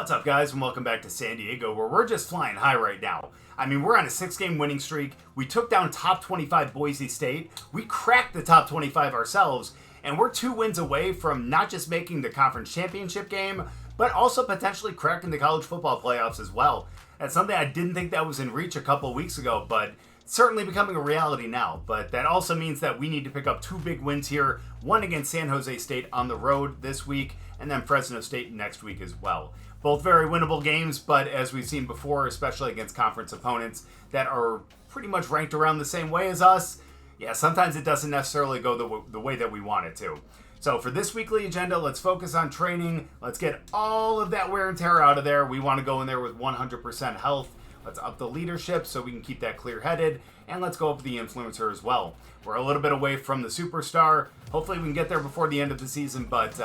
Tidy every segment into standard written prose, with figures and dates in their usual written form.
What's up, guys, and welcome back to San Diego, where we're just flying high right now. I mean, we're on a 6-game winning streak. We took down top 25 Boise State. We cracked the top 25 ourselves, and we're 2 wins away from not just making the conference championship game, but also potentially cracking the college football playoffs as well. That's something I didn't think that was in reach a couple weeks ago, but certainly becoming a reality now. But that also means that we need to pick up 2 big wins here, one against San Jose State on the road this week, and then Fresno State next week as well. Both very winnable games, but as we've seen before, especially against conference opponents that are pretty much ranked around the same way as us, yeah, sometimes it doesn't necessarily go the way that we want it to. So for this weekly agenda, let's focus on training. Let's get all of that wear and tear out of there. We want to go in there with 100% health. Let's up the leadership so we can keep that clear-headed, and let's go up the influencer as well. We're a little bit away from the superstar. Hopefully we can get there before the end of the season, but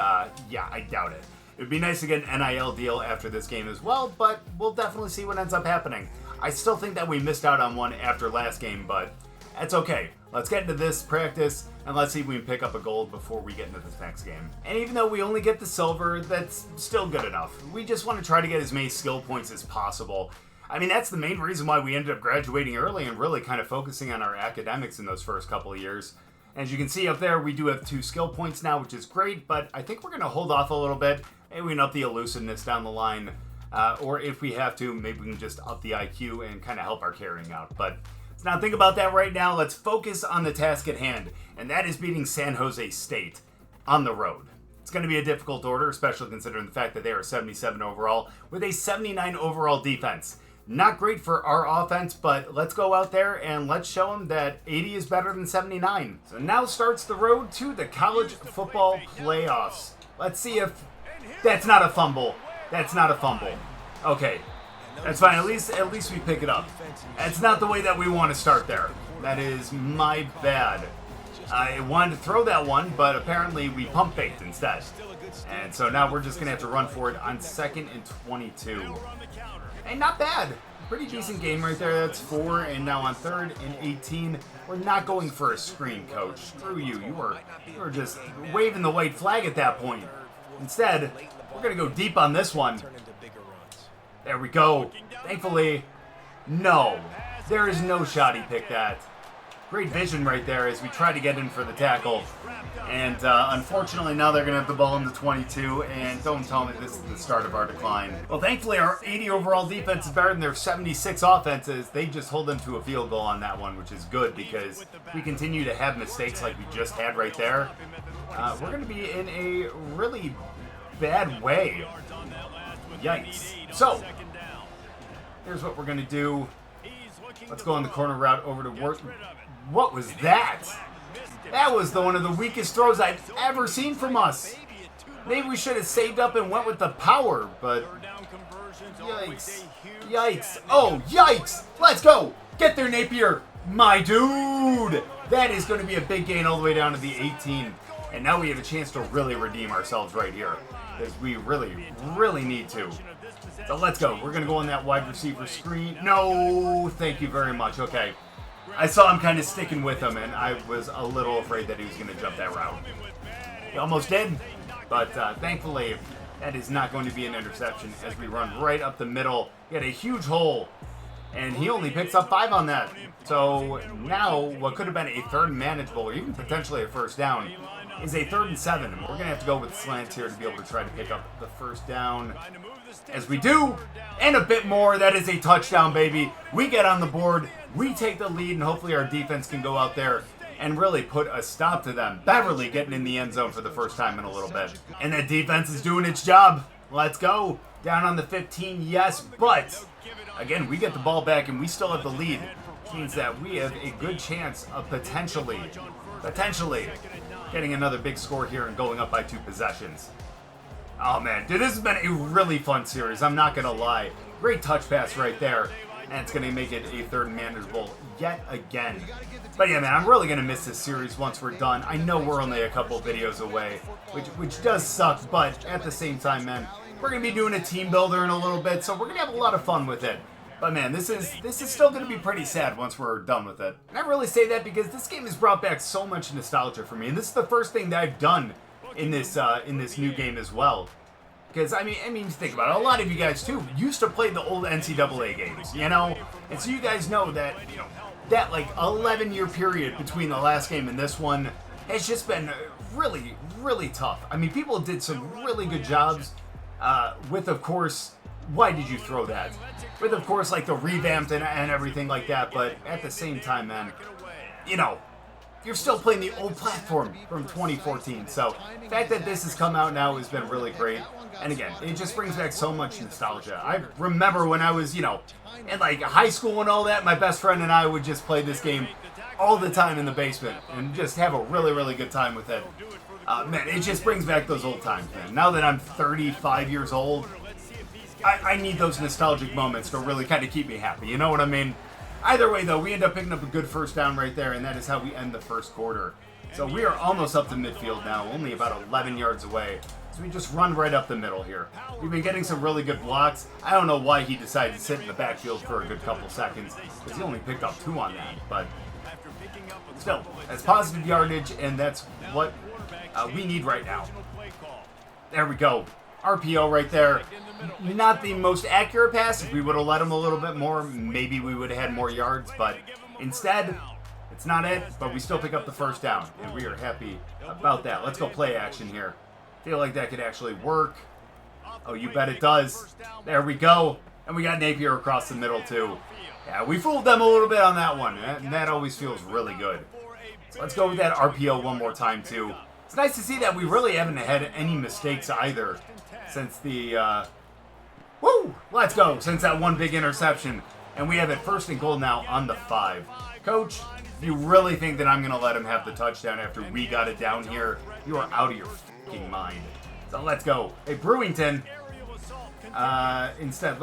yeah, I doubt it. It would be nice to get an NIL deal after this game as well, but we'll definitely see what ends up happening. I still think that we missed out on one after last game, but that's okay. Let's get into this practice, and let's see if we can pick up a gold before we get into this next game. And even though we only get the silver, that's still good enough. We just want to try to get as many skill points as possible. I mean, that's the main reason why we ended up graduating early and really kind of focusing on our academics in those first couple of years. As you can see up there, we do have 2 skill points now, which is great, but I think we're going to hold off a little bit. Maybe we can up the elusiveness down the line, or if we have to, maybe we can just up the IQ and kind of help our carrying out. But let's not think about that right now. Let's focus on the task at hand, and that is beating San Jose State on the road. It's going to be a difficult order, especially considering the fact that they are 77 overall with a 79 overall defense. Not great for our offense, but let's go out there and let's show them that 80 is better than 79. So now starts the road to the college football playoffs. Let's see if... That's not a fumble. That's not a fumble. Okay. That's fine. At least we pick it up. That's not the way that we want to start there. That is my bad. I wanted to throw that one, but apparently we pump faked instead. And so now we're just going to have to run for it on 2nd and 22. Hey, not bad. Pretty decent game right there. That's 4, and now on 3rd and 18. We're not going for a screen, coach. Screw you. You were just waving the white flag at that point. Instead, we're going to go deep on this one. There we go. Thankfully, no. There is no shot he picked that. Great vision right there as we try to get in for the tackle. And unfortunately, now they're going to have the ball in the 22, and don't tell me this is the start of our decline. Well, thankfully, our 80 overall defense is better than their 76 offenses. They just hold them to a field goal on that one, which is good because if we continue to have mistakes like we just had right there, we're going to be in a really bad way. Yikes. So, here's what we're going to do. Let's go on the corner route over to work. What was that? That was one of the weakest throws I've ever seen from us. Maybe we should have saved up and went with the power, but yikes. Yikes. Oh, yikes. Let's go. Get there, Napier. My dude. That is going to be a big gain all the way down to the 18. And now we have a chance to really redeem ourselves right here, because we really, really need to. So let's go. We're going to go on that wide receiver screen. No, thank you very much. Okay. I saw him kind of sticking with him, and I was a little afraid that he was going to jump that route. He almost did, but thankfully, that is not going to be an interception as we run right up the middle. He had a huge hole, and he only picks up 5 on that. So now what could have been a 3rd and manageable, or even potentially a 1st down, is a 3rd and 7. And we're going to have to go with slants here to be able to try to pick up the 1st down. As we do, and a bit more, that is a touchdown, baby. We get on the board, we take the lead, and hopefully our defense can go out there and really put a stop to them. Beverly getting in the end zone for the first time in a little bit. And that defense is doing its job. Let's go. Down on the 15, yes, but again, we get the ball back and we still have the lead. Which means that we have a good chance of potentially getting another big score here and going up by 2 possessions. Oh man, dude, this has been a really fun series, I'm not going to lie. Great touch pass right there, and it's going to make it a 3rd and manageable yet again. But yeah, man, I'm really going to miss this series once we're done. I know we're only a couple videos away, which does suck, but at the same time, man, we're going to be doing a team builder in a little bit, so we're going to have a lot of fun with it. But man, this is still going to be pretty sad once we're done with it. And I really say that because this game has brought back so much nostalgia for me, and this is the first thing that I've done in this new game as well. Because, I mean, think about it. A lot of you guys, too, used to play the old NCAA games, you know? And so you guys know that, that, like, 11-year period between the last game and this one has just been really, really tough. I mean, people did some really good jobs with, of course, why did you throw that? With, of course, like, the revamped and everything like that. But at the same time, man, you're still playing the old platform from 2014. So the fact that this has come out now has been really great. And again, it just brings back so much nostalgia. I remember when I was, in like high school and all that, my best friend and I would just play this game all the time in the basement and just have a really, really good time with it. Man, it just brings back those old times, man. Now that I'm 35 years old, I need those nostalgic moments to really kind of keep me happy. You know what I mean? Either way, though, we end up picking up a good first down right there, and that is how we end the first quarter. So we are almost up to midfield now, only about 11 yards away. So we just run right up the middle here. We've been getting some really good blocks. I don't know why he decided to sit in the backfield for a good couple seconds, because he only picked up 2 on that. But still, that's positive yardage, and that's what we need right now. There we go. RPO right there. Not the most accurate pass. If we would have let him a little bit more, maybe we would have had more yards. But instead, it's not it. But we still pick up the first down. And we are happy about that. Let's go play action here. Feel like that could actually work. Oh, you bet it does. There we go. And we got Napier across the middle, too. Yeah, we fooled them a little bit on that one. And that always feels really good. So let's go with that RPO one more time, too. It's nice to see that we really haven't had any mistakes either since the, let's go, since that one big interception. And we have it 1st and goal now on the 5. Coach, if you really think that I'm going to let him have the touchdown after we got it down here, you are out of your fucking mind. So let's go. Hey, Brewington, instead,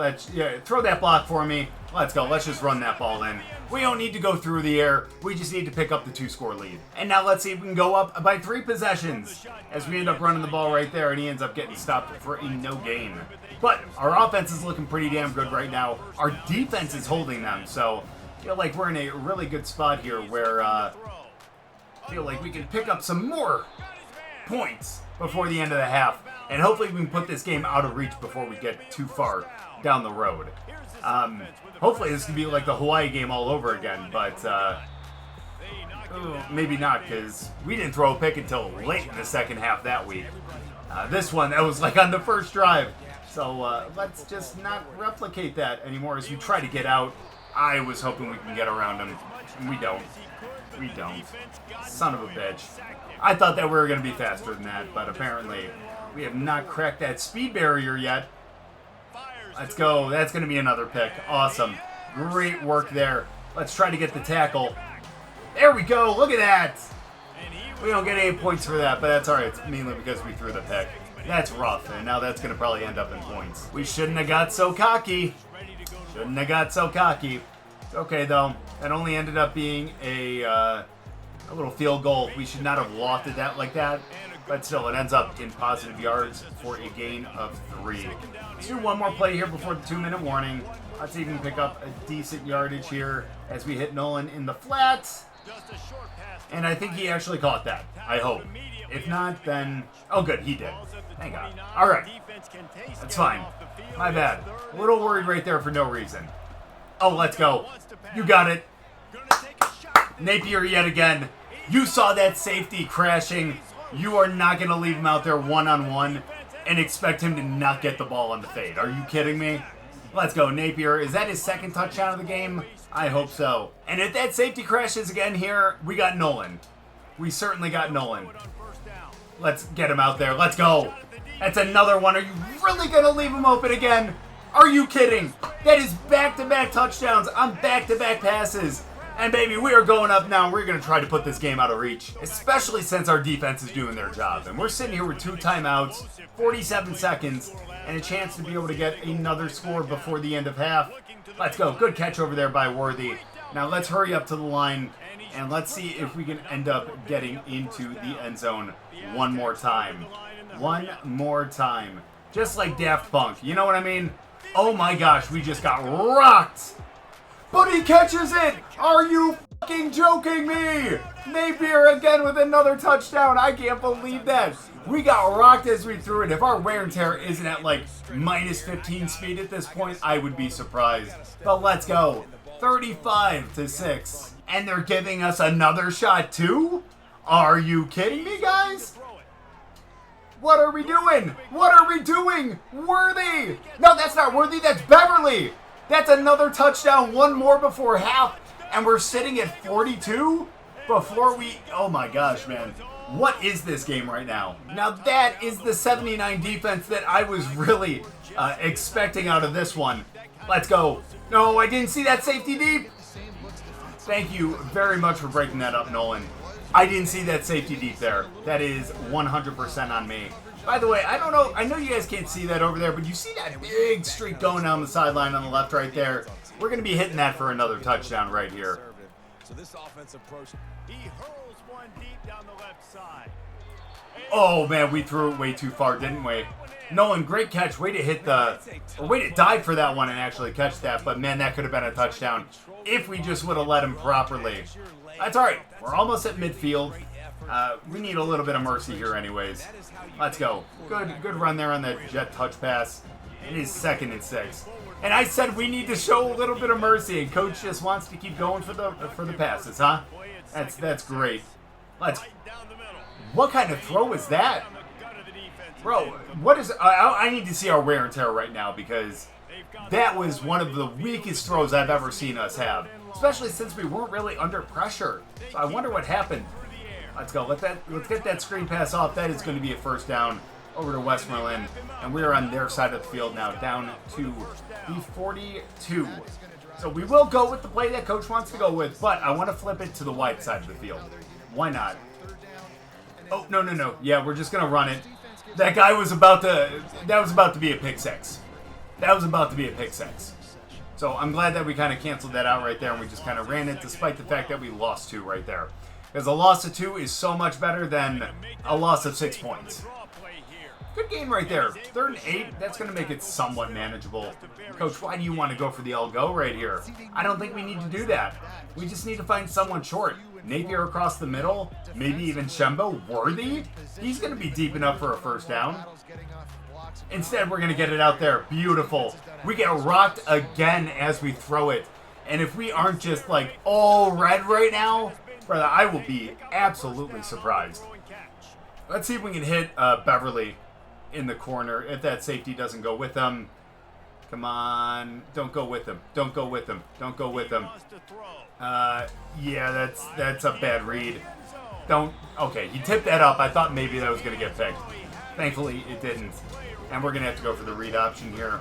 throw that block for me. Let's go. Let's just run that ball in. We don't need to go through the air. We just need to pick up the 2-score lead. And now let's see if we can go up by 3 possessions as we end up running the ball right there, and he ends up getting stopped for a no gain. But our offense is looking pretty damn good right now. Our defense is holding them, so I feel like we're in a really good spot here where I feel like we can pick up some more points before the end of the half. And hopefully we can put this game out of reach before we get too far down the road. Hopefully this can be like the Hawaii game all over again, but maybe not, because we didn't throw a pick until late in the second half that week. This one, that was like on the first drive. So let's just not replicate that anymore as we try to get out. I was hoping we can get around him. We don't. We don't. Son of a bitch. I thought that we were going to be faster than that, but apparently we have not cracked that speed barrier yet. Let's go. That's going to be another pick. Awesome. Great work there. Let's try to get the tackle. There we go. Look at that. We don't get 8 points for that, but that's all right. It's mainly because we threw the pick. That's rough, and now that's going to probably end up in points. We shouldn't have got so cocky. Shouldn't have got so cocky. Okay, though. That only ended up being a little field goal. We should not have lofted that like that. But still, it ends up in positive yards for a gain of 3. Let's do one more play here before the 2-minute warning. Let's even pick up a decent yardage here as we hit Nolan in the flat. And I think he actually caught that. I hope. If not, then... Oh, good. He did. Thank God. All right. That's fine. My bad. A little worried right there for no reason. Oh, let's go. You got it. Napier yet again. You saw that safety crashing. You are not going to leave him out there one-on-one and expect him to not get the ball on the fade. Are you kidding me? Let's go, Napier. Is that his second touchdown of the game? I hope so. And if that safety crashes again here, we got Nolan. We certainly got Nolan. Let's get him out there. Let's go. That's another one. Are you really going to leave him open again? Are you kidding? That is back-to-back touchdowns on back-to-back passes. And baby, we are going up now. We're going to try to put this game out of reach, especially since our defense is doing their job. And we're sitting here with 2 timeouts, 47 seconds, and a chance to be able to get another score before the end of half. Let's go. Good catch over there by Worthy. Now let's hurry up to the line, and let's see if we can end up getting into the end zone one more time. One more time. Just like Daft Punk. You know what I mean? Oh my gosh, we just got rocked. But he catches it! Are you fucking joking me? Napier again with another touchdown. I can't believe that. We got rocked as we threw it. If our wear and tear isn't at like minus 15 speed at this point, I would be surprised. But let's go. 35-6. And they're giving us another shot too? Are you kidding me, guys? What are we doing? What are we doing? Worthy! No, that's not Worthy. That's Beverly. That's another touchdown. One more before half. And we're sitting at 42 before we... Oh my gosh, man. What is this game right now? Now that is the 79 defense that I was really expecting out of this one. Let's go. No, I didn't see that safety deep. Thank you very much for breaking that up, Nolan. I didn't see that safety deep there. That is 100% on me. By the way, I don't know. I know you guys can't see that over there, but you see that big streak going down the sideline on the left right there? We're going to be hitting that for another touchdown right here. So this offensive approach, he hurls one deep down the left side. Oh man, we threw it way too far, didn't we? Nolan, great catch. Way to dive for that one and actually catch that. But man, that could have been a touchdown if we just would have let him properly. That's all right. We're almost at midfield. We need a little bit of mercy here anyways. Let's go. Good run there on the jet touch pass. It is 2nd and 6. And I said we need to show a little bit of mercy, and coach just wants to keep going for the passes, huh? That's great. What kind of throw is that? Bro, what is... I need to see our wear and tear right now, because that was one of the weakest throws I've ever seen us have. Especially since we weren't really under pressure. So I wonder what happened. Let's go. Let's get that screen pass off. That is going to be a first down over to Westmoreland. And we are on their side of the field now, down to the 42. So we will go with the play that coach wants to go with, but I want to flip it to the wide side of the field. Why not? Oh, no. Yeah, we're just going to run it. That guy was about to be a pick six. That was about to be a pick six. So I'm glad that we kind of canceled that out right there and we just kind of ran it despite the fact that we lost 2 right there. Because a loss of 2 is so much better than a loss of 6 points. Good game right there. 3rd and 8. That's going to make it somewhat manageable. Coach, why do you want to go for the all-go right here? I don't think we need to do that. We just need to find someone short. Napier across the middle. Maybe even Shembo. Worthy? He's going to be deep enough for a first down. Instead, we're going to get it out there. Beautiful. We get rocked again as we throw it. And if we aren't just like all red right now, brother, I will be absolutely surprised. Let's see if we can hit Beverly in the corner if that safety doesn't go with him. Come on. Don't go with him. Don't go with him. Don't go with him. Yeah, that's a bad read. Okay, he tipped that up. I thought maybe that was going to get picked. Thankfully, it didn't. And we're going to have to go for the read option here.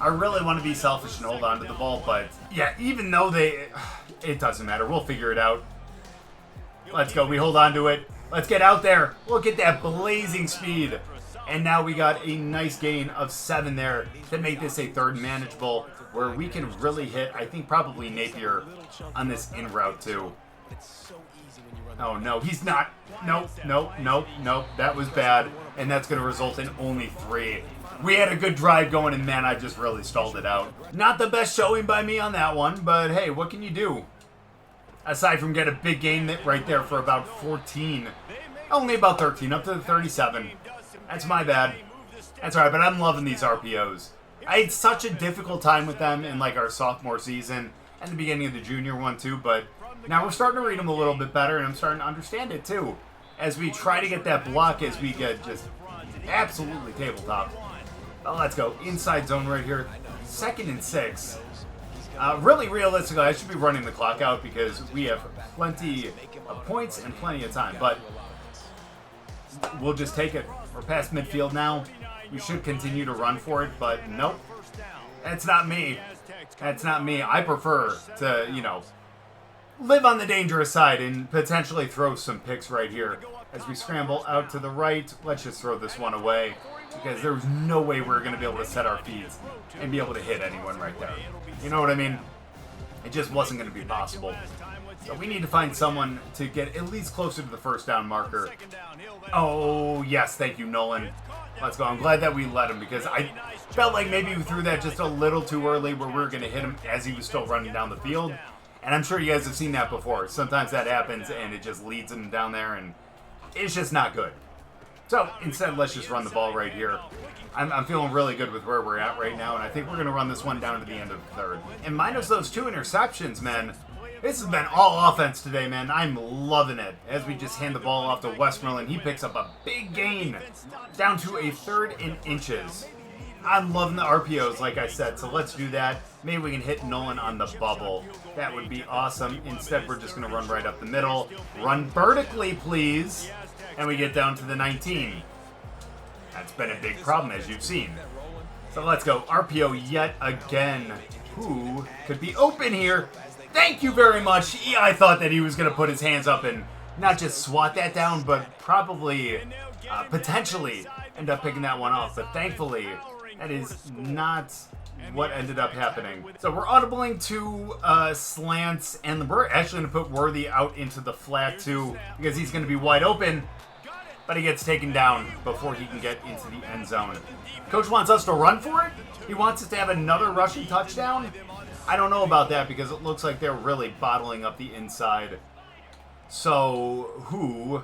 I really want to be selfish and hold on to the ball, but yeah, even though it doesn't matter. We'll figure it out. Let's go. We hold on to it. Let's get out there. Look at that blazing speed. And now we got a nice gain of 7 there to make this a 3rd manageable where we can really hit, I think, probably Napier on this in route too. Oh, no, he's not. Nope. That was bad. And that's going to result in only 3. We had a good drive going, and man, I just really stalled it out. Not the best showing by me on that one, but hey, what can you do? Aside from get a big gain right there for about 14. Only about 13, up to the 37. That's my bad. That's alright, but I'm loving these RPOs. I had such a difficult time with them in like our sophomore season and the beginning of the junior one too, but now we're starting to read them a little bit better, and I'm starting to understand it too. As we try to get that block, as we get just absolutely tabletop. Well, let's go. Inside zone right here. 2nd and 6. Really, realistically, I should be running the clock out because we have plenty of points and plenty of time. But we'll just take it. We're past midfield now. We should continue to run for it, but nope. That's not me. That's not me. I prefer to, live on the dangerous side and potentially throw some picks right here. As we scramble out to the right, let's just throw this one away because there's no way we're going to be able to set our feeds and be able to hit anyone right there. You know what I mean? It just wasn't going to be possible. So we need to find someone to get at least closer to the first down marker. Oh, yes. Thank you, Nolan. Let's go. I'm glad that we let him because I felt like maybe we threw that just a little too early where we were going to hit him as he was still running down the field. And I'm sure you guys have seen that before. Sometimes that happens and it just leads them down there and it's just not good. So instead, let's just run the ball right here. I'm feeling really good with where we're at right now, and I think we're going to run this one down to the end of the third. And minus those 2 interceptions, man, this has been all offense today, man. I'm loving it. As we just hand the ball off to Westmoreland, he picks up a big gain down to a 3rd and inches. I'm loving the RPOs, like I said, so let's do that. Maybe we can hit Nolan on the bubble. That would be awesome. Instead, we're just going to run right up the middle. Run vertically, please. And we get down to the 19. That's been a big problem, as you've seen. So let's go. RPO yet again. Who could be open here? Thank you very much. I thought that he was going to put his hands up and not just swat that down, but probably, potentially end up picking that one off. But thankfully, that is not what ended up happening. So we're audibling to slants, and we're actually going to put Worthy out into the flat too, because he's going to be wide open. But he gets taken down before he can get into the end zone. Coach wants us to run for it? He wants us to have another rushing touchdown? I don't know about that because it looks like they're really bottling up the inside. So, who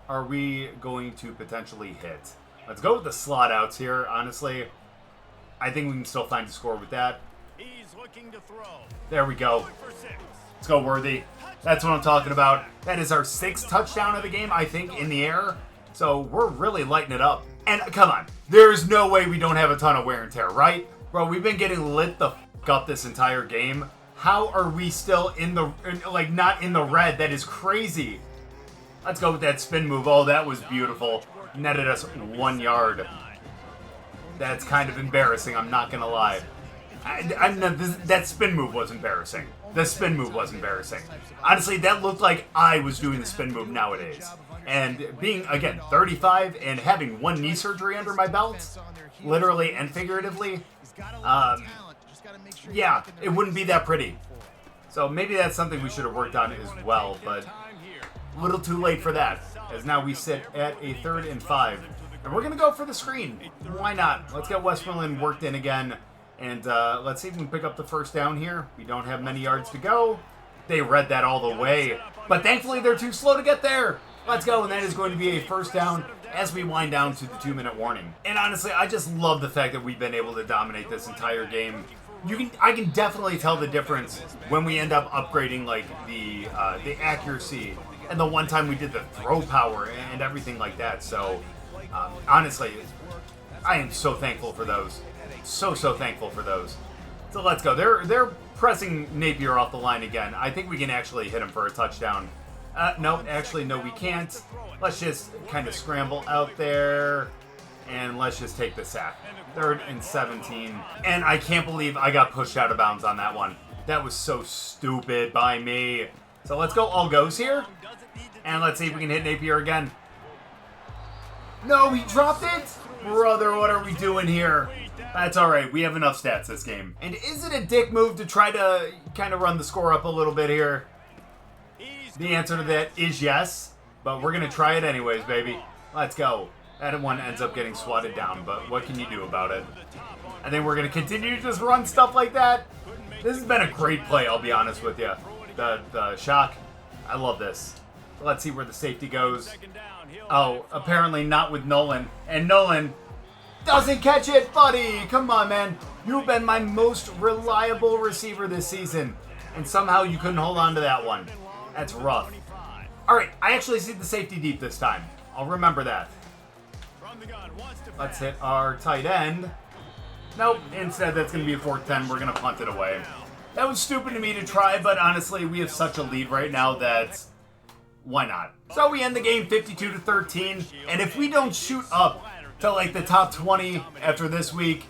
are we going to potentially hit? Let's go with the slot outs here, honestly. I think we can still find a score with that. There we go. Let's go, Worthy. That's what I'm talking about. That is our 6th touchdown of the game, I think, in the air. So we're really lighting it up. And come on, there's no way we don't have a ton of wear and tear, right? Bro, we've been getting lit the f up this entire game. How are we still not in the red? That is crazy. Let's go with that spin move. Oh, that was beautiful. Netted us 1 yard. That's kind of embarrassing, I'm not going to lie. That spin move was embarrassing. The spin move was embarrassing. Honestly, that looked like I was doing the spin move nowadays. And being, again, 35 and having 1 knee surgery under my belt, literally and figuratively, yeah, it wouldn't be that pretty. So maybe that's something we should have worked on as well, but a little too late for that, as now we sit at a 3rd and 5. And we're going to go for the screen. Why not? Let's get Westmoreland worked in again. And let's see if we can pick up the first down here. We don't have many yards to go. They read that all the way. But thankfully, they're too slow to get there. Let's go, and that is going to be a first down as we wind down to the 2-minute warning. And honestly, I just love the fact that we've been able to dominate this entire game. I can definitely tell the difference when we end up upgrading like the accuracy and the one time we did the throw power and everything like that. So honestly, I am so thankful for those. So thankful for those. So let's go. They're pressing Napier off the line again. I think we can actually hit him for a touchdown. No, actually, no, we can't. Let's just kind of scramble out there, and let's just take the sack. 3rd and 17. And I can't believe I got pushed out of bounds on that one. That was so stupid by me. So let's go all goes here, and let's see if we can hit Napier again. No, he dropped it? Brother, what are we doing here? That's alright, we have enough stats this game. And is it a dick move to try to kind of run the score up a little bit here? The answer to that is yes, but we're going to try it anyways, baby. Let's go. That one ends up getting swatted down, but what can you do about it? I think we're going to continue to just run stuff like that. This has been a great play, I'll be honest with you. The shock, I love this. Let's see where the safety goes. Oh, apparently not with Nolan. And Nolan doesn't catch it, buddy. Come on, man. You've been my most reliable receiver this season, and somehow you couldn't hold on to that one. That's rough. All right, I actually see the safety deep this time. I'll remember that. Let's hit our tight end. Nope, instead that's going to be a 4th 10. We're going to punt it away. That was stupid of me to try, but honestly, we have such a lead right now that why not? So we end the game 52-13, and if we don't shoot up to like the top 20 after this week,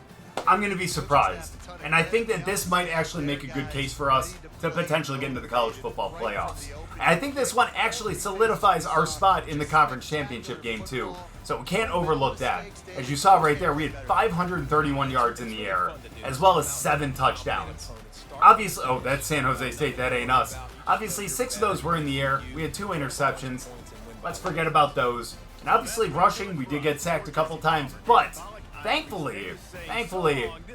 I'm going to be surprised. And I think that this might actually make a good case for us to potentially get into the college football playoffs. And I think this one actually solidifies our spot in the conference championship game too. So we can't overlook that. As you saw right there, we had 531 yards in the air, as well as 7 touchdowns. Obviously, oh, that's San Jose State, that ain't us. Obviously, 6 of those were in the air. We had 2 interceptions. Let's forget about those. And obviously, rushing, we did get sacked a couple times, but thankfully,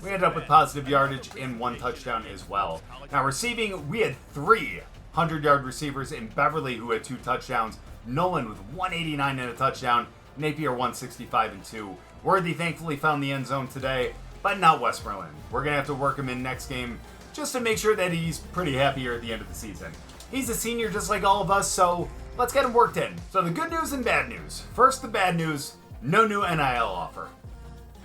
We ended up with positive yardage and 1 touchdown as well. Now receiving, we had 3 100-yard receivers in Beverly who had 2 touchdowns. Nolan with 189 and a touchdown. Napier 165 and 2. Worthy thankfully found the end zone today, but not Westmoreland. We're going to have to work him in next game just to make sure that he's pretty happy here at the end of the season. He's a senior just like all of us, so let's get him worked in. So the good news and bad news. First, the bad news, no new NIL offer.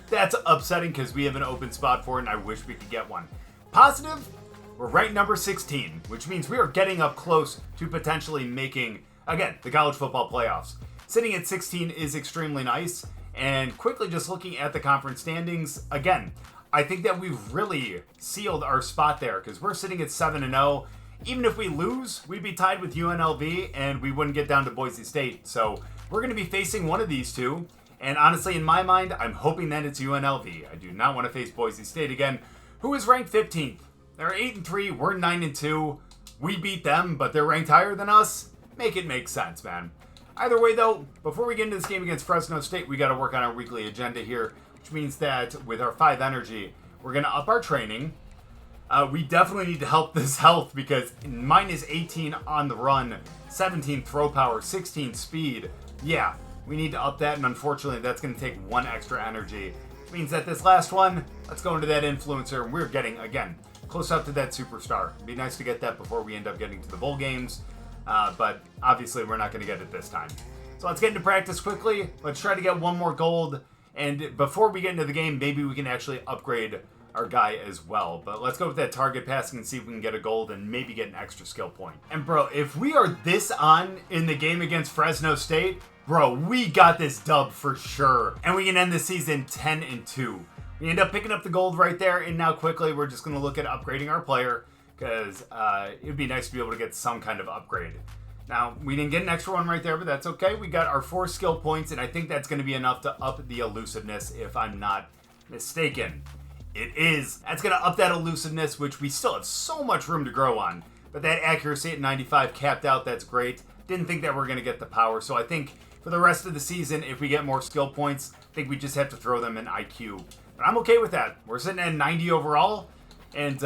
That's upsetting because we have an open spot for it and I wish we could get one. Positive, we're ranked number 16, which means we are getting up close to potentially making, again, the college football playoffs. Sitting at 16 is extremely nice, and quickly just looking at the conference standings, again, I think that we've really sealed our spot there because we're sitting at 7-0. Even if we lose, we'd be tied with UNLV and we wouldn't get down to Boise State. So we're going to be facing one of these two. And honestly, in my mind, I'm hoping that it's UNLV. I do not want to face Boise State again, who is ranked 15th. They're 8-3, we're 9-2. We beat them, but they're ranked higher than us. Make it make sense, man. Either way, though, before we get into this game against Fresno State, we got to work on our weekly agenda here, which means that with our 5 energy, we're going to up our training. We definitely need to help this health because mine is 18 on the run, 17 throw power, 16 speed. Yeah, we need to up that, and unfortunately, that's going to take 1 extra energy. Which means that this last one, let's go into that influencer, and we're getting, again, close up to that superstar. It'd be nice to get that before we end up getting to the bowl games, but obviously we're not going to get it this time. So let's get into practice quickly. Let's try to get 1 more gold, and before we get into the game, maybe we can actually upgrade our guy as well. But let's go with that target passing and see if we can get a gold and maybe get an extra skill point. And bro, if we are this on in the game against Fresno State, bro, we got this dub for sure. And we can end the season 10-2. We end up picking up the gold right there, and now quickly we're just going to look at upgrading our player because it would be nice to be able to get some kind of upgrade. Now, we didn't get an extra one right there, but that's okay. We got our 4 skill points, and I think that's going to be enough to up the elusiveness if I'm not mistaken. It is. That's going to up that elusiveness, which we still have so much room to grow on. But that accuracy at 95 capped out, that's great. Didn't think that we're going to get the power, so I think for the rest of the season, if we get more skill points, I think we just have to throw them in IQ. But I'm okay with that. We're sitting at 90 overall, and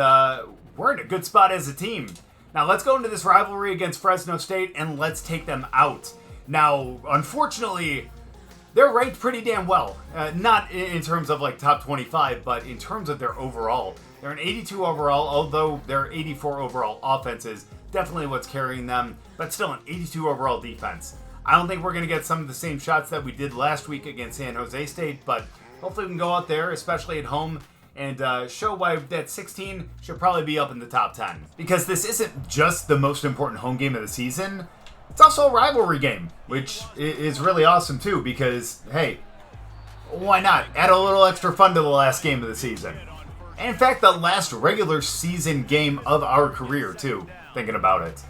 we're in a good spot as a team. Now, let's go into this rivalry against Fresno State, and let's take them out. Now, unfortunately, they're ranked pretty damn well. Not in terms of, like, top 25, but in terms of their overall. They're an 82 overall, although their 84 overall offense is definitely what's carrying them, but still an 82 overall defense. I don't think we're going to get some of the same shots that we did last week against San Jose State, but hopefully we can go out there, especially at home, and show why that 16 should probably be up in the top 10. Because this isn't just the most important home game of the season, it's also a rivalry game, which is really awesome too, because, hey, why not? Add a little extra fun to the last game of the season. And in fact, the last regular season game of our career too, thinking about it.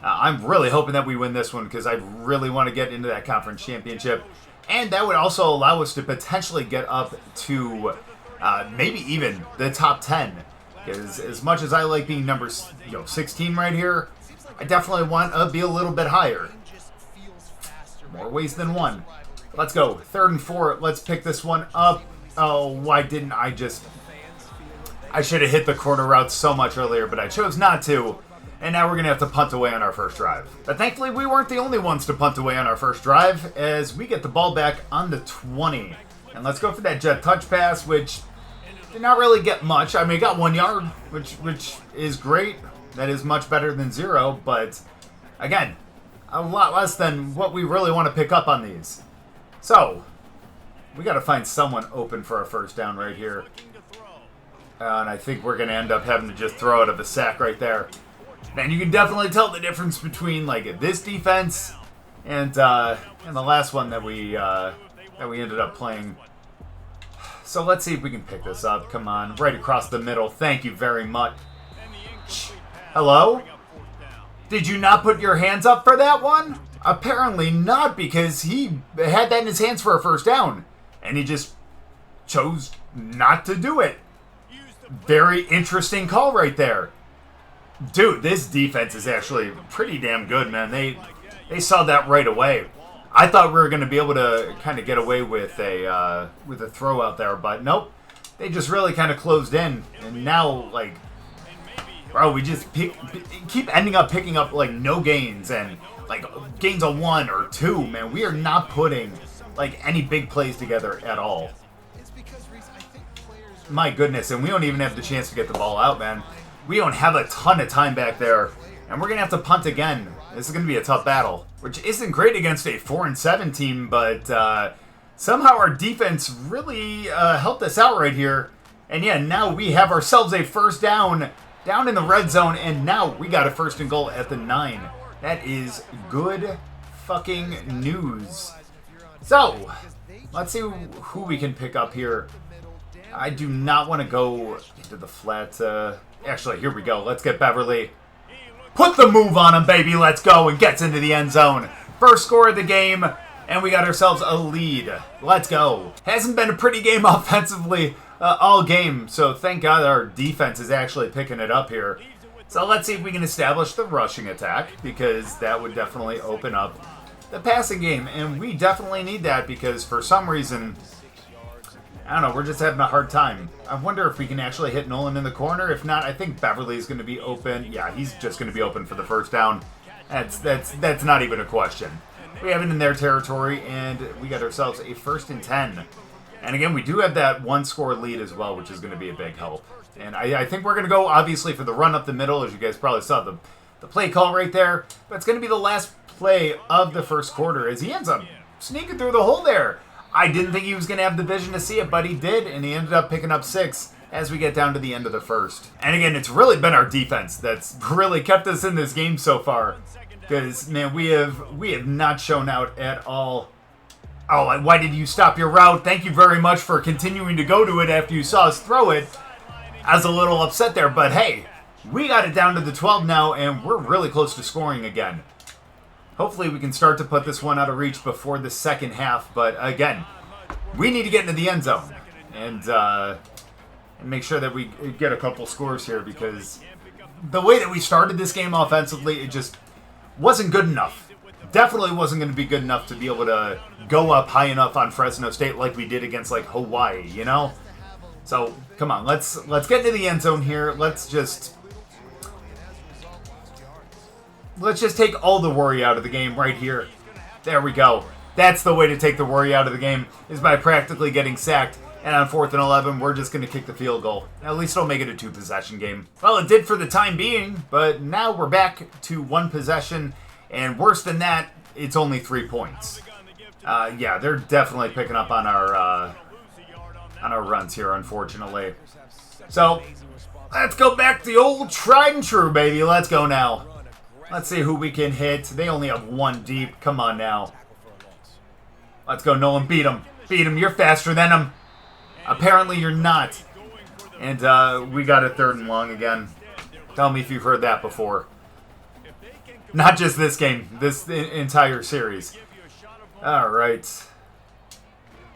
I'm really hoping that we win this one because I really want to get into that conference championship. And that would also allow us to potentially get up to maybe even the top 10. Because as much as I like being number 16 right here, I definitely want to be a little bit higher. More ways than one. Let's go. 3rd and 4. Let's pick this one up. Oh, why didn't I just... I should have hit the corner route so much earlier, but I chose not to. And now we're going to have to punt away on our first drive. But thankfully, we weren't the only ones to punt away on our first drive, as we get the ball back on the 20. And let's go for that jet touch pass, which did not really get much. I mean, it got 1 yard, which is great. That is much better than 0, but again, a lot less than what we really want to pick up on these. So, we got to find someone open for our first down right here. And I think we're going to end up having to just throw it of a sack right there. And you can definitely tell the difference between like this defense and the last one that we ended up playing. So let's see if we can pick this up. Come on, right across the middle. Thank you very much. Hello? Did you not put your hands up for that one? Apparently not, because he had that in his hands for a first down, and he just chose not to do it. Very interesting call right there. Dude, this defense is actually pretty damn good, man. They saw that right away. I thought we were going to be able to kind of get away with a throw out there, but nope. they just really kind of closed in. And now, like, bro, we just keep ending up picking up, like, no gains and, like, gains of 1 or 2, man. We are not putting, like, any big plays together at all. My goodness, and we don't even have the chance to get the ball out, man. We don't have a ton of time back there, and we're going to have to punt again. This is going to be a tough battle, which isn't great against a 4-7 team, but somehow our defense really helped us out right here. And yeah, now we have ourselves a first down in the red zone, and now we got a 1st and goal at the 9. That is good fucking news. So, let's see who we can pick up here. I do not want to go into the flat. Actually, here we go. Let's get Beverly. Put the move on him, baby. Let's go. And gets into the end zone. First score of the game, and we got ourselves a lead. Let's go. Hasn't been a pretty game offensively all game, so thank God our defense is actually picking it up here. So let's see if we can establish the rushing attack, because that would definitely open up the passing game, and we definitely need that because for some reason, I don't know, we're just having a hard time. I wonder if we can actually hit Nolan in the corner. If not, I think Beverly's going to be open. Yeah, he's just going to be open for the first down. That's not even a question. We have it in their territory, and we got ourselves a 1st and 10. And again, we do have that 1-score lead as well, which is going to be a big help. And I think we're going to go, obviously, for the run up the middle, as you guys probably saw the play call right there. But it's going to be the last play of the first quarter as he ends up sneaking through the hole there. I didn't think he was going to have the vision to see it, but he did, and he ended up picking up 6 as we get down to the end of the first. And again, it's really been our defense that's really kept us in this game so far. Because, man, we have not shown out at all. Oh, why did you stop your route? Thank you very much for continuing to go to it after you saw us throw it. I was a little upset there, but hey, we got it down to the 12 now, and we're really close to scoring again. Hopefully we can start to put this one out of reach before the second half, but again, we need to get into the end zone and make sure that we get a couple scores here, because the way that we started this game offensively, it just wasn't good enough. Definitely wasn't going to be good enough to be able to go up high enough on Fresno State like we did against, like, Hawaii, you know? So, come on, let's get into the end zone here. Let's just take all the worry out of the game right here. There we go. That's the way to take the worry out of the game, is by practically getting sacked. And on 4th and 11, we're just going to kick the field goal. At least it'll make it a 2-possession game. Well, it did for the time being, but now we're back to 1 possession. And worse than that, it's only 3 points. Yeah, they're definitely picking up on our runs here, unfortunately. So, let's go back to the old tried and true, baby. Let's go now. Let's see who we can hit. They only have 1 deep. Come on now. Let's go, Nolan. Beat him. Beat him. You're faster than him. Apparently you're not. And we got a 3rd and long again. Tell me if you've heard that before. Not just this game. This entire series. Alright.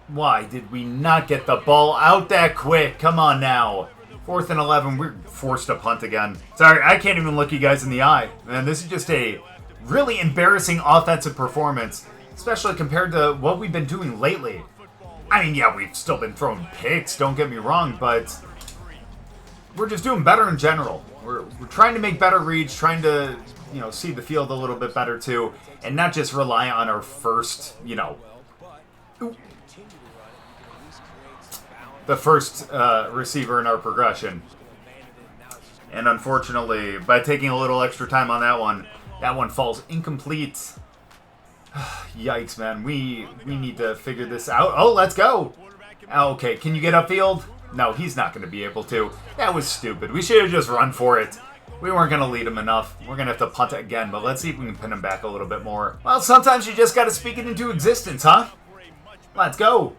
Why did we not get the ball out that quick? Come on now. 4th and 11, we're forced to punt again. Sorry, I can't even look you guys in the eye. Man, this is just a really embarrassing offensive performance, especially compared to what we've been doing lately. I mean, yeah, we've still been throwing picks, don't get me wrong, but we're just doing better in general. We're trying to make better reads, trying to, see the field a little bit better too, and not just rely on our first, the first receiver in our progression. And unfortunately, by taking a little extra time on that one falls incomplete. Yikes, man. We need to figure this out. Oh, let's go. Okay, can you get upfield? No, he's not going to be able to. That was stupid. We should have just run for it. We weren't going to lead him enough. We're going to have to punt it again, but let's see if we can pin him back a little bit more. Well, sometimes you just got to speak it into existence, huh? Let's go.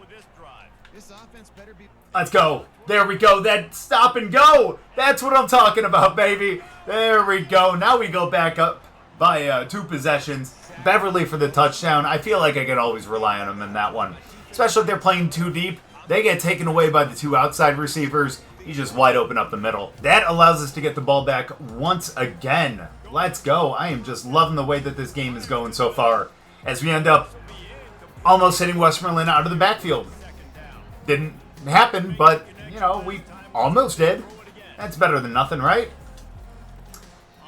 Let's go. There we go. That stop and go. That's what I'm talking about, baby. There we go. Now we go back up by 2 possessions. Beverly for the touchdown. I feel like I can always rely on him in that one. Especially if they're playing too deep. They get taken away by the 2 outside receivers. He's just wide open up the middle. That allows us to get the ball back once again. Let's go. I am just loving the way that this game is going so far. As we end up almost hitting Westmoreland out of the backfield. Didn't happen, but, you know, we almost did. That's better than nothing, right?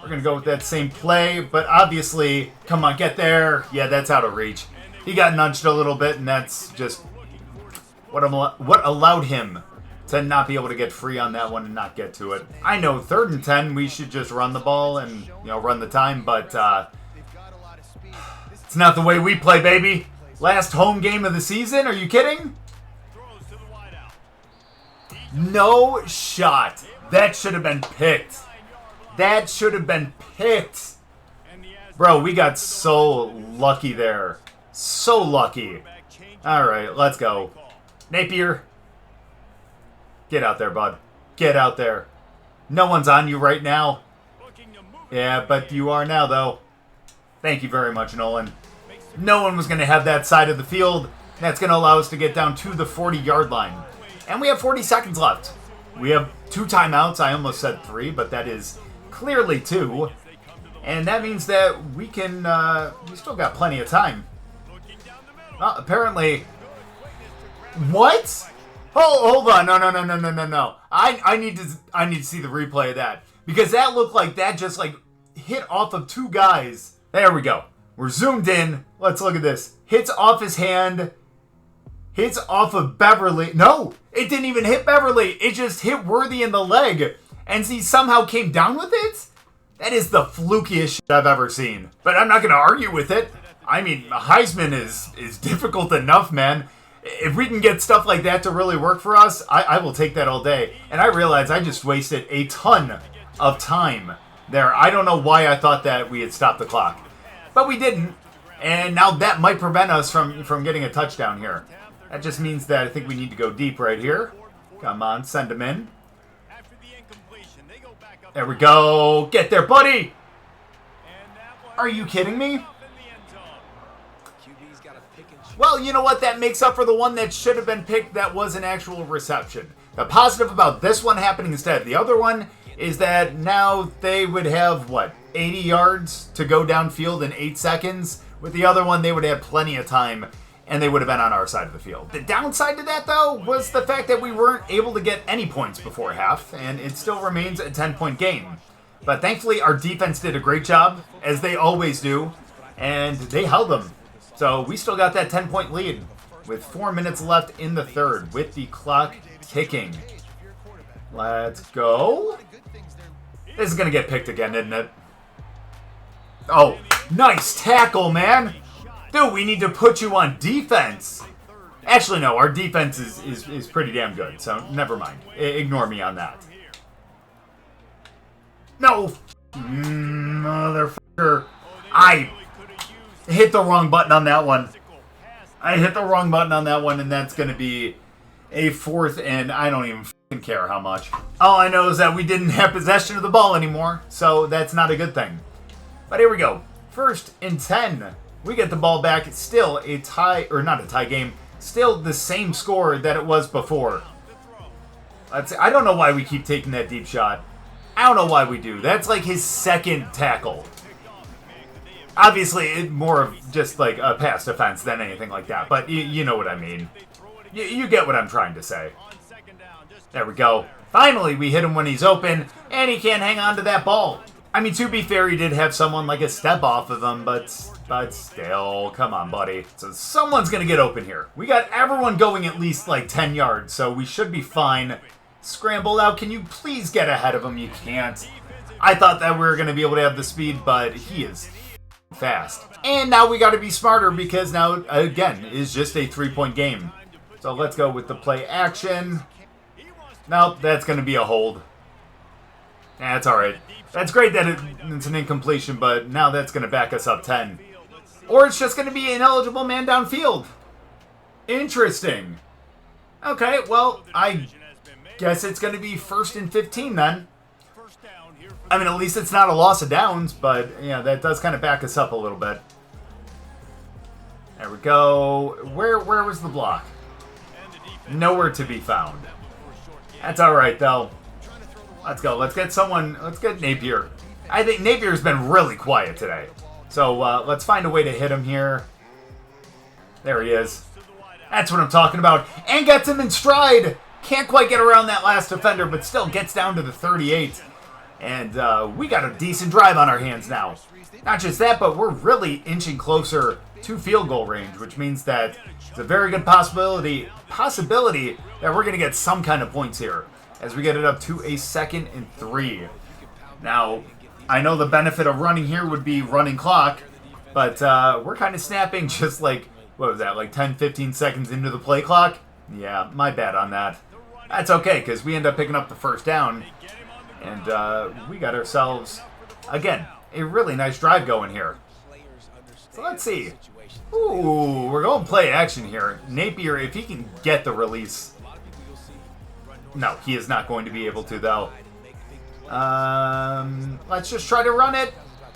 We're going to go with that same play, but obviously, come on, get there. Yeah, that's out of reach. He got nudged a little bit, and that's just what allowed him to not be able to get free on that one and not get to it. I know, 3rd and 10, we should just run the ball and, you know, run the time, but it's not the way we play, baby. Last home game of the season? Are you kidding? No shot. That should have been picked. That should have been picked. Bro, we got so lucky there. So lucky. All right, let's go. Napier. Get out there, bud. Get out there. No one's on you right now. Yeah, but you are now, though. Thank you very much, Nolan. No one was going to have that side of the field. That's going to allow us to get down to the 40-yard line. And we have 40 seconds left. We have 2 timeouts. I almost said 3, but that is clearly 2. And that means that we can, we still got plenty of time. Apparently. What? Hold on. No. I need to see the replay of that. Because that looked like that just like hit off of 2 guys. There we go. We're zoomed in. Let's look at this. Hits off his hand. Hits off of Beverly. No, it didn't even hit Beverly. It just hit Worthy in the leg. And he somehow came down with it? That is the flukiest shit I've ever seen. But I'm not going to argue with it. I mean, Heisman is difficult enough, man. If we can get stuff like that to really work for us, I will take that all day. And I realize I just wasted a ton of time there. I don't know why I thought that we had stopped the clock. But we didn't. And now that might prevent us from getting a touchdown here. That just means that I think we need to go deep right here. Come on, send him in. There we go. Get there, buddy. Are you kidding me? Well, you know what? That makes up for the one that should have been picked that was an actual reception. The positive about this one happening instead of the other one is that now they would have, 80 yards to go downfield in 8 seconds? With the other one, they would have plenty of time, and they would have been on our side of the field. The downside to that, though, was the fact that we weren't able to get any points before half, and it still remains a 10-point game. But thankfully, our defense did a great job, as they always do, and they held them. So we still got that 10-point lead with 4 minutes left in the third with the clock ticking. Let's go. This is going to get picked again, isn't it? Oh, nice tackle, man. Dude, we need to put you on defense. Actually, no, our defense is pretty damn good, so never mind. Ignore me on that. No. Motherfucker. I hit the wrong button on that one. And that's going to be a 4th, and I don't even fucking care how much. All I know is that we didn't have possession of the ball anymore, so that's not a good thing. But here we go. 1st and 10. We get the ball back. It's still a tie, or not a tie game. Still the same score that it was before. I don't know why we keep taking that deep shot. I don't know why we do. That's like his 2nd tackle. Obviously, it's more of just like a pass defense than anything like that. But you know what I mean. You get what I'm trying to say. There we go. Finally, we hit him when he's open, and he can't hang on to that ball. I mean, to be fair, he did have someone like a step off of him, but still, come on, buddy. So someone's going to get open here. We got everyone going at least like 10 yards, so we should be fine. Scramble out. Can you please get ahead of him? You can't. I thought that we were going to be able to have the speed, but he is fast. And now we got to be smarter because now, again, is just a 3-point game. So let's go with the play action. Nope, that's going to be a hold. That's all right. That's great that it's an incompletion, but now that's going to back us up 10. Or it's just going to be an eligible man downfield. Interesting. Okay, well, I guess it's going to be 1st and 15 then. I mean, at least it's not a loss of downs, but yeah, that does kind of back us up a little bit. There we go. Where was the block? Nowhere to be found. That's all right, though. Let's go. Let's get Napier. I think Napier's been really quiet today. So let's find a way to hit him here. There he is. That's what I'm talking about. And gets him in stride. Can't quite get around that last defender, but still gets down to the 38. And we got a decent drive on our hands now. Not just that, but we're really inching closer to field goal range, which means that it's a very good possibility that we're going to get some kind of points here as we get it up to a 2nd and 3. Now, I know the benefit of running here would be running clock, but we're kind of snapping just like, what was that, like 10, 15 seconds into the play clock? Yeah, my bad on that. That's okay, because we end up picking up the first down, and we got ourselves, again, a really nice drive going here. So let's see. Ooh, we're going play action here. Napier, if he can get the release. No, he is not going to be able to, though. Let's just try to run it.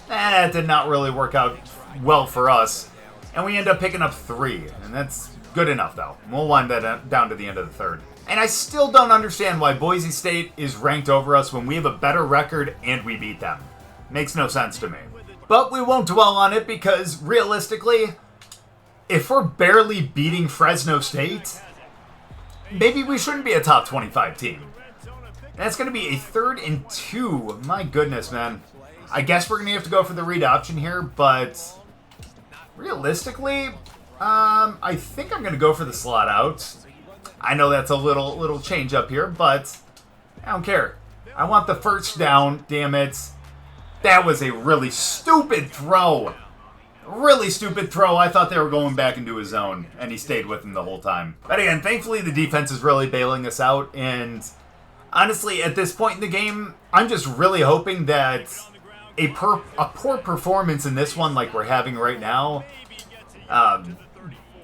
That did not really work out well for us. And we end up picking up 3. And that's good enough, though. We'll wind that down to the end of the 3rd. And I still don't understand why Boise State is ranked over us when we have a better record and we beat them. Makes no sense to me. But we won't dwell on it because, realistically, if we're barely beating Fresno State, maybe we shouldn't be a top 25 team. That's going to be a 3rd and 2. My goodness, man. I guess we're going to have to go for the read option here, but realistically, I think I'm going to go for the slot out. I know that's a little change up here, but I don't care. I want the first down, damn it. That was a really stupid throw. Really stupid throw. I thought they were going back into his zone, and he stayed with him the whole time. But again, thankfully the defense is really bailing us out, and honestly, at this point in the game, I'm just really hoping that a poor performance in this one like we're having right now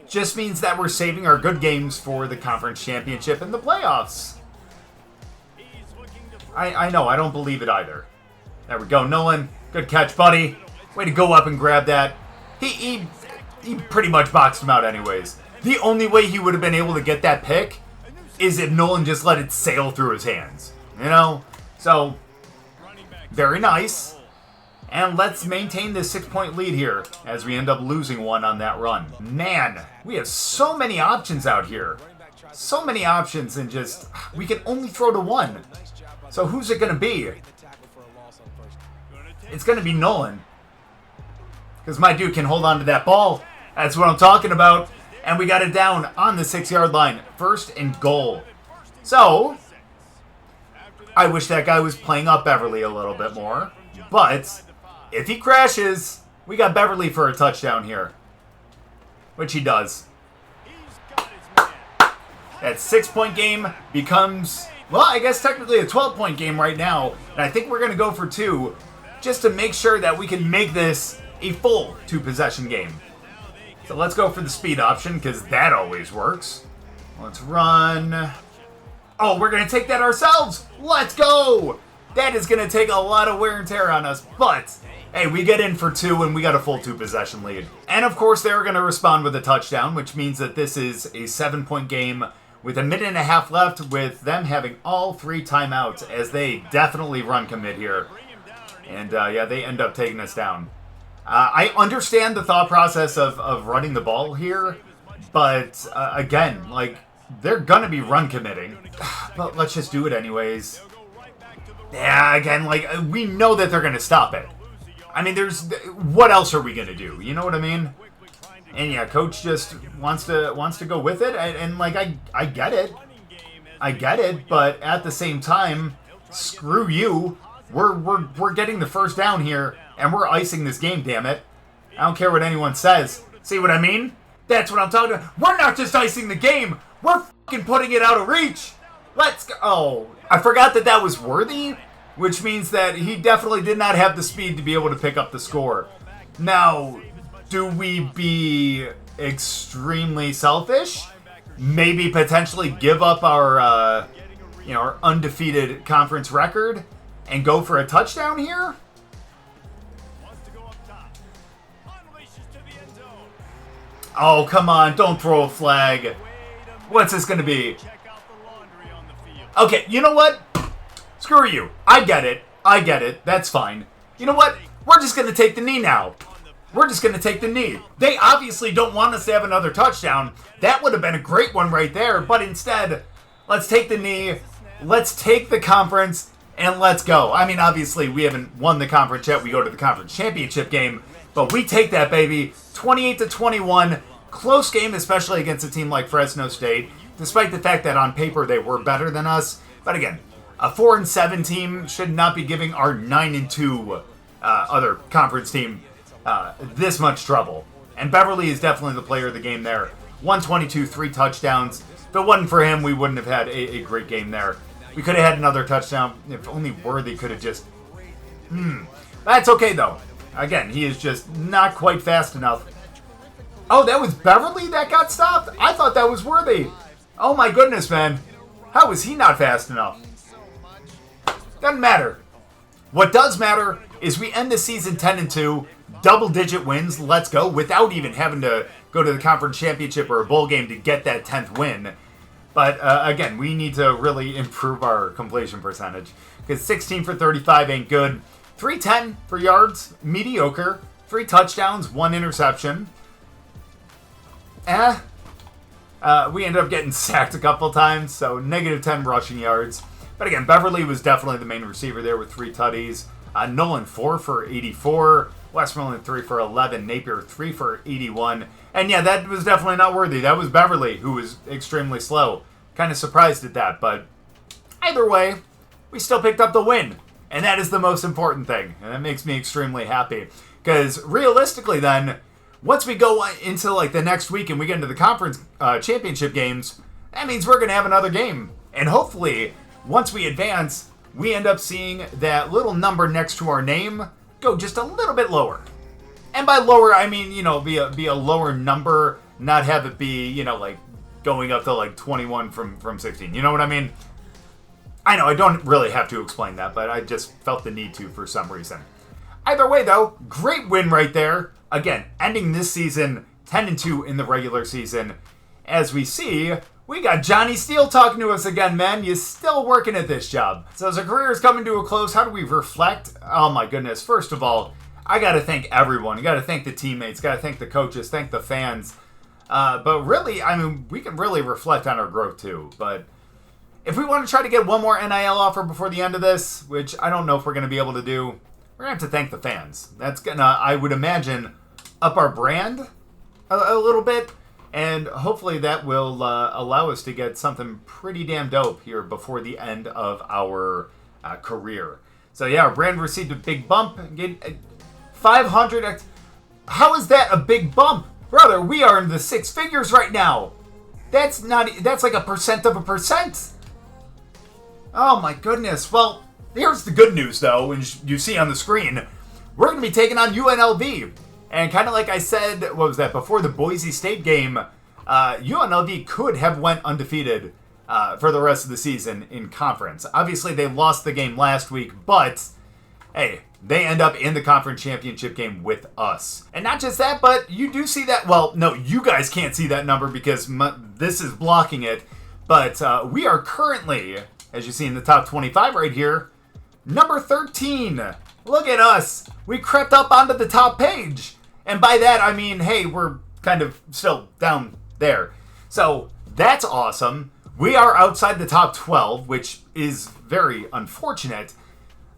just means that we're saving our good games for the conference championship and the playoffs. I know, I don't believe it either. There we go, Nolan. Good catch, buddy. Way to go up and grab that. He pretty much boxed him out anyways. The only way he would have been able to get that pick is if Nolan just let it sail through his hands. You know? So, very nice. And let's maintain this 6-point lead here as we end up losing one on that run. Man, we have so many options out here. So many options, and just, we can only throw to one. So who's it going to be? It's going to be Nolan. Because my dude can hold on to that ball. That's what I'm talking about. And we got it down on the 6-yard line. 1st and goal. So, I wish that guy was playing up Beverly a little bit more. But, if he crashes, we got Beverly for a touchdown here. Which he does. That 6-point game becomes, well, I guess technically a 12-point game right now. And I think we're going to go for 2. Just to make sure that we can make this a full 2-possession game. So let's go for the speed option, because that always works. Let's run. Oh, we're going to take that ourselves. Let's go. That is going to take a lot of wear and tear on us, but hey, we get in for 2, and we got a full 2-possession lead. And of course, they're going to respond with a touchdown, which means that this is a 7-point game with 1.5 minutes left, with them having all 3 timeouts, as they definitely run commit here. And yeah, they end up taking us down. I understand the thought process of running the ball here, but again, like, they're gonna be run committing. But let's just do it anyways. Yeah, again, like, we know that they're gonna stop it. I mean, what else are we gonna do? You know what I mean? And yeah, coach just wants to go with it, and like, I get it. I get it, but at the same time, screw you. We're getting the first down here, and we're icing this game, damn it. I don't care what anyone says. See what I mean? That's what I'm talking about. We're not just icing the game. We're fucking putting it out of reach. Let's go. Oh, I forgot that was Worthy, which means that he definitely did not have the speed to be able to pick up the score. Now, do we be extremely selfish? Maybe potentially give up our, our undefeated conference record and go for a touchdown here? Oh, come on. Don't throw a flag. What's this going to be? Okay, you know what? Screw you. I get it. That's fine. You know what? We're just going to take the knee now. We're just going to take the knee. They obviously don't want us to have another touchdown. That would have been a great one right there, but instead, Let's take the knee. Let's take the conference. And let's go. I mean, obviously, we haven't won the conference yet. We go to the conference championship game. But we take that, baby. 28-21. Close game, especially against a team like Fresno State. Despite the fact that on paper they were better than us. But again, a 4-7 team should not be giving our 9-2 other conference team this much trouble. And Beverly is definitely the player of the game there. 122, 3 touchdowns. If it wasn't for him, we wouldn't have had a great game there. We could have had another touchdown. If only Worthy could have just... That's okay, though. Again, he is just not quite fast enough. Oh, that was Beverly that got stopped? I thought that was Worthy. Oh, my goodness, man. How is he not fast enough? Doesn't matter. What does matter is we end the season 10-2, double-digit wins, let's go, without even having to go to the conference championship or a bowl game to get that 10th win. But, again, we need to really improve our completion percentage. Because 16 for 35 ain't good. 310 for yards, mediocre. 3 touchdowns, 1 interception. We ended up getting sacked a couple times, so negative 10 rushing yards. But again, Beverly was definitely the main receiver there with 3 tutties. Nolan 4 for 84. Westmoreland 3 for 11. Napier 3 for 81. And yeah, that was definitely not Worthy. That was Beverly, who was extremely slow. Kind of surprised at that, but either way, we still picked up the win. And that is the most important thing. And that makes me extremely happy. Because realistically then, once we go into like the next week and we get into the conference championship games, that means we're going to have another game. And hopefully, once we advance, we end up seeing that little number next to our name go just a little bit lower. And by lower, I mean, be a lower number, not have it be, like going up to like 21 from 16. You know what I mean? I know, I don't really have to explain that, but I just felt the need to for some reason. Either way, though, great win right there. Again, ending this season 10-2 in the regular season. As we see, we got Johnny Steele talking to us again, man. You're still working at this job. So as our career is coming to a close, how do we reflect? Oh my goodness. First of all, I got to thank everyone. You got to thank the teammates. Got to thank the coaches. Thank the fans. But really, I mean, we can really reflect on our growth too. But if we want to try to get one more NIL offer before the end of this, which I don't know if we're going to be able to do, we're going to have to thank the fans. That's going to, I would imagine, up our brand a little bit. And hopefully that will allow us to get something pretty damn dope here before the end of our career. So yeah, our brand received a big bump. 500. How is that a big bump? Brother, we are in the 6 figures right now. That's like 1% of a percent. Oh my goodness. Well, here's the good news though, and you see on the screen, we're going to be taking on UNLV. And kind of like I said, what was that, before the Boise State game, UNLV could have went undefeated for the rest of the season in conference. Obviously, they lost the game last week, but hey, they end up in the conference championship game with us. And not just that, but you do see that, well, no, you guys can't see that number because this is blocking it, but we are currently, as you see in the top 25 right here, number 13. Look at us. We crept up onto the top page. And by that, I mean, hey, we're kind of still down there. So that's awesome. We are outside the top 12, which is very unfortunate.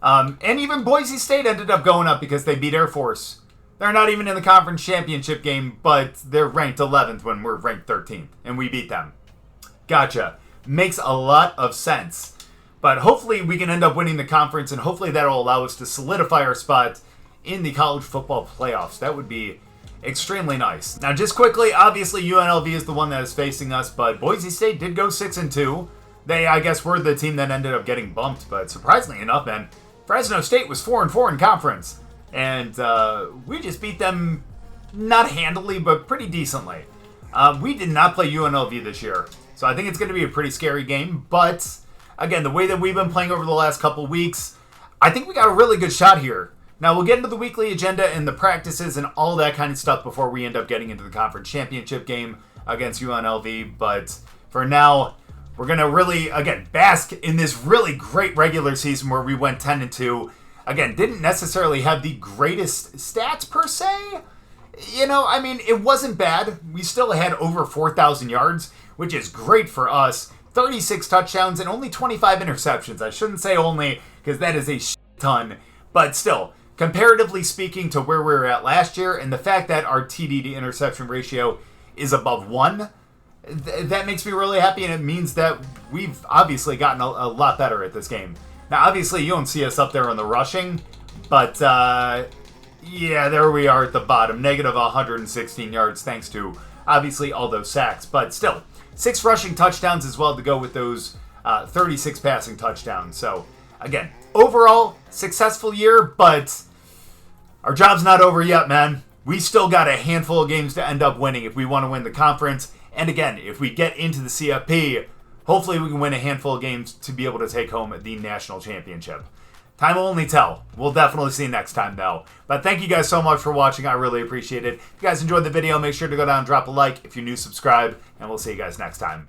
And even Boise State ended up going up because they beat Air Force. They're not even in the conference championship game, but they're ranked 11th when we're ranked 13th. And we beat them. Gotcha. Makes a lot of sense. But hopefully we can end up winning the conference, and hopefully that will allow us to solidify our spot in the college football playoffs. That would be extremely nice. Now, just quickly, obviously UNLV is the one that is facing us, but Boise State did go 6-2. They, I guess, were the team that ended up getting bumped, but surprisingly enough, man, Fresno State was 4-4 in conference, and we just beat them not handily, but pretty decently. We did not play UNLV this year, so I think it's going to be a pretty scary game, but again, the way that we've been playing over the last couple weeks, I think we got a really good shot here. Now, we'll get into the weekly agenda and the practices and all that kind of stuff before we end up getting into the conference championship game against UNLV. But for now, we're going to really, again, bask in this really great regular season where we went 10-2. Again, didn't necessarily have the greatest stats per se. I mean, it wasn't bad. We still had over 4,000 yards, which is great for us. 36 touchdowns and only 25 interceptions. I shouldn't say only, because that is a ton, but still, comparatively speaking to where we were at last year, and the fact that our TD to interception ratio is above 1, that makes me really happy, and it means that we've obviously gotten a lot better at this game. Now, obviously, you don't see us up there on the rushing, but yeah, there we are at the bottom. Negative 116 yards, thanks to, obviously, all those sacks. But still, 6 rushing touchdowns as well to go with those 36 passing touchdowns. So, again, overall, successful year, but our job's not over yet, man. We still got a handful of games to end up winning if we want to win the conference. And again, if we get into the CFP, hopefully we can win a handful of games to be able to take home the national championship. Time will only tell. We'll definitely see next time, though. But thank you guys so much for watching. I really appreciate it. If you guys enjoyed the video, make sure to go down and drop a like. If you're new, subscribe. And we'll see you guys next time.